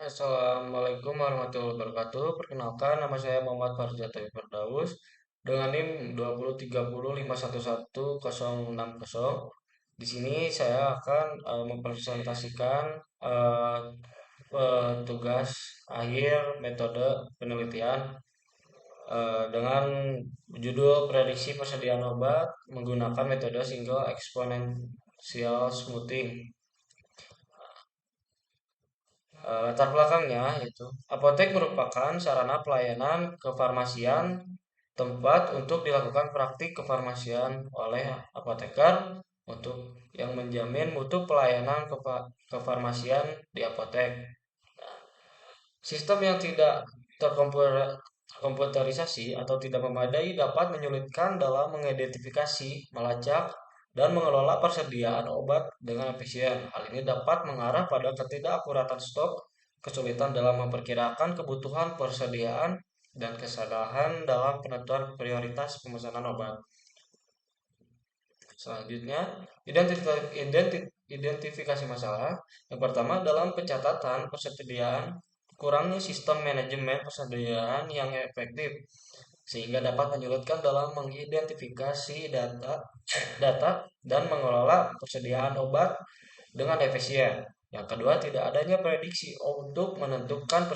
Assalamualaikum warahmatullahi wabarakatuh. Perkenalkan, nama saya Muhammad Farzata Firdaus dengan NIM 20305110060. Di sini saya akan mempresentasikan eh, tugas akhir metode penelitian dengan judul prediksi persediaan obat menggunakan metode single exponential smoothing. Latar belakangnya yaitu apotek merupakan sarana pelayanan kefarmasian tempat untuk dilakukan praktik kefarmasian oleh apoteker untuk yang menjamin mutu pelayanan kefarmasian di apotek. Sistem yang tidak terkomputerisasi atau tidak memadai dapat menyulitkan dalam mengidentifikasi, melacak, dan mengelola persediaan obat dengan efisien. Hal ini dapat mengarah pada ketidakakuratan stok, kesulitan dalam memperkirakan kebutuhan persediaan, dan kesalahan dalam penentuan prioritas pemesanan obat. Selanjutnya, identifikasi masalah. Yang pertama, dalam pencatatan persediaan, kurangnya sistem manajemen persediaan yang efektif sehingga dapat menyulitkan dalam mengidentifikasi data dan mengelola persediaan obat dengan efisien. Yang kedua, tidak adanya prediksi untuk menentukan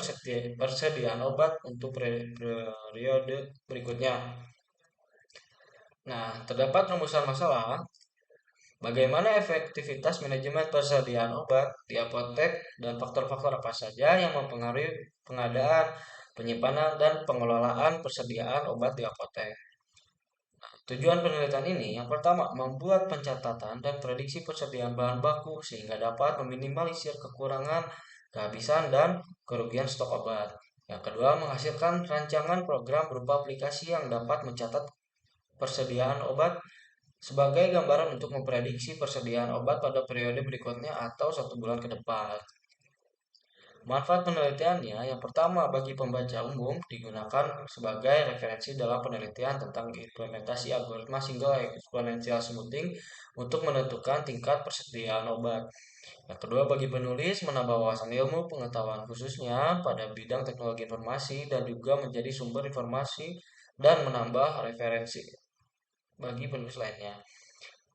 persediaan obat untuk periode berikutnya. Nah, terdapat rumusan masalah. Bagaimana efektivitas manajemen persediaan obat di apotek dan faktor-faktor apa saja yang mempengaruhi pengadaan, penyimpanan, dan pengelolaan persediaan obat di apotek. Tujuan penelitian ini yang pertama membuat pencatatan dan prediksi persediaan bahan baku sehingga dapat meminimalisir kekurangan, kehabisan, dan kerugian stok obat. Yang kedua, menghasilkan rancangan program berupa aplikasi yang dapat mencatat persediaan obat sebagai gambaran untuk memprediksi persediaan obat pada periode berikutnya atau 1 bulan ke depan. Manfaat penelitiannya yang pertama bagi pembaca umum digunakan sebagai referensi dalam penelitian tentang implementasi algoritma single exponential smoothing untuk menentukan tingkat persediaan obat. Yang kedua bagi penulis menambah wawasan ilmu pengetahuan khususnya pada bidang teknologi informasi dan juga menjadi sumber informasi dan menambah referensi bagi penulis lainnya.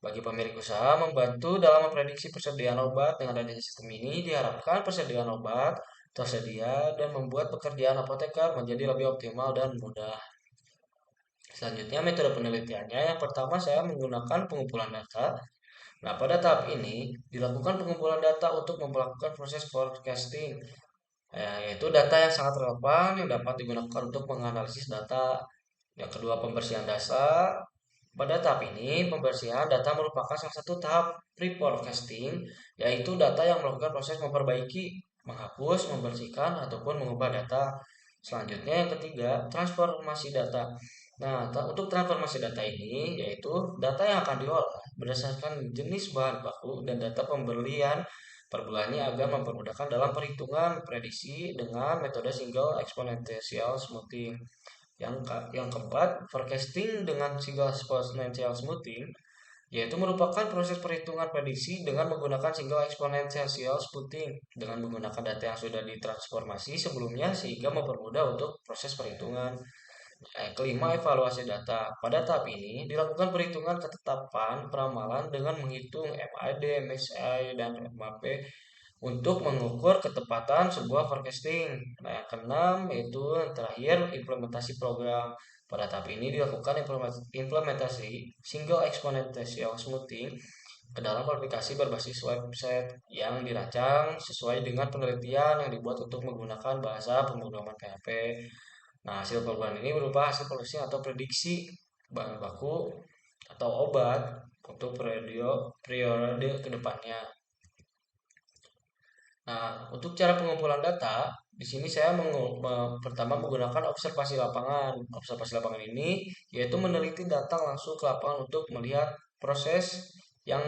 Bagi pemilik usaha, membantu dalam memprediksi persediaan obat. Dengan adanya sistem ini, diharapkan persediaan obat tersedia dan membuat pekerjaan apoteker menjadi lebih optimal dan mudah. Selanjutnya, metode penelitiannya. Yang pertama, saya menggunakan pengumpulan data. Nah, pada tahap ini, dilakukan pengumpulan data untuk melakukan proses forecasting, yaitu data yang sangat relevan yang dapat digunakan untuk menganalisis data. Yang kedua, pembersihan data. Pada tahap ini, pembersihan data merupakan salah satu tahap pre-forecasting, yaitu data yang melakukan proses memperbaiki, menghapus, membersihkan, ataupun mengubah data. Selanjutnya, yang ketiga, transformasi data. Nah, untuk transformasi data ini, yaitu data yang akan diolah berdasarkan jenis bahan baku dan data pembelian per bulannya agar mempermudahkan dalam perhitungan prediksi dengan metode single exponential smoothing. Yang keempat, forecasting dengan single exponential smoothing yaitu merupakan proses perhitungan prediksi dengan menggunakan single exponential smoothing dengan menggunakan data yang sudah ditransformasi sebelumnya sehingga mempermudah untuk proses perhitungan. Kelima, evaluasi data. Pada tahap ini dilakukan perhitungan ketetapan peramalan dengan menghitung MAD, MSI, dan MAP untuk mengukur ketepatan sebuah forecasting. Nah, yang keenam yaitu yang terakhir implementasi program. Pada tahap ini dilakukan implementasi single exponential smoothing ke dalam aplikasi berbasis website yang dirancang sesuai dengan penelitian yang dibuat untuk menggunakan bahasa pemrograman PHP. Nah, hasil program ini berupa hasil produksi atau prediksi bahan baku atau obat untuk periode kedepannya. Nah, untuk cara pengumpulan data, di sini saya pertama menggunakan observasi lapangan. Observasi lapangan ini yaitu meneliti data langsung ke lapangan untuk melihat proses yang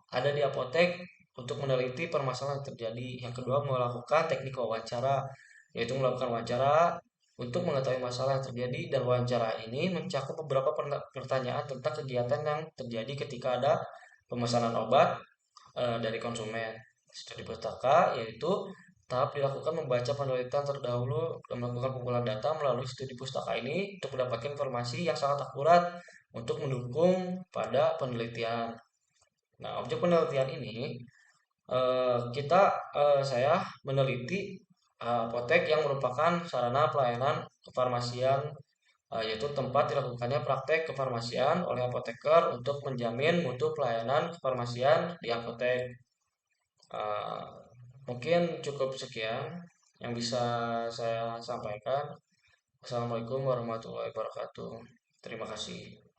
ada di apotek untuk meneliti permasalahan yang terjadi. Yang kedua, melakukan teknik wawancara, yaitu melakukan wawancara untuk mengetahui masalah yang terjadi dan wawancara ini mencakup beberapa pertanyaan tentang kegiatan yang terjadi ketika ada pemesanan obat dari konsumen. Studi pustaka yaitu Tahap dilakukan membaca penelitian terdahulu dan melakukan kumpulan data melalui studi pustaka ini untuk mendapatkan informasi yang sangat akurat untuk mendukung pada penelitian. Nah, objek penelitian ini saya meneliti apotek yang merupakan sarana pelayanan kefarmasian, yaitu tempat dilakukannya praktek kefarmasian oleh apoteker untuk menjamin mutu pelayanan kefarmasian di apotek. Eh, Mungkin cukup sekian yang bisa saya sampaikan. Assalamualaikum warahmatullahi wabarakatuh. Terima kasih.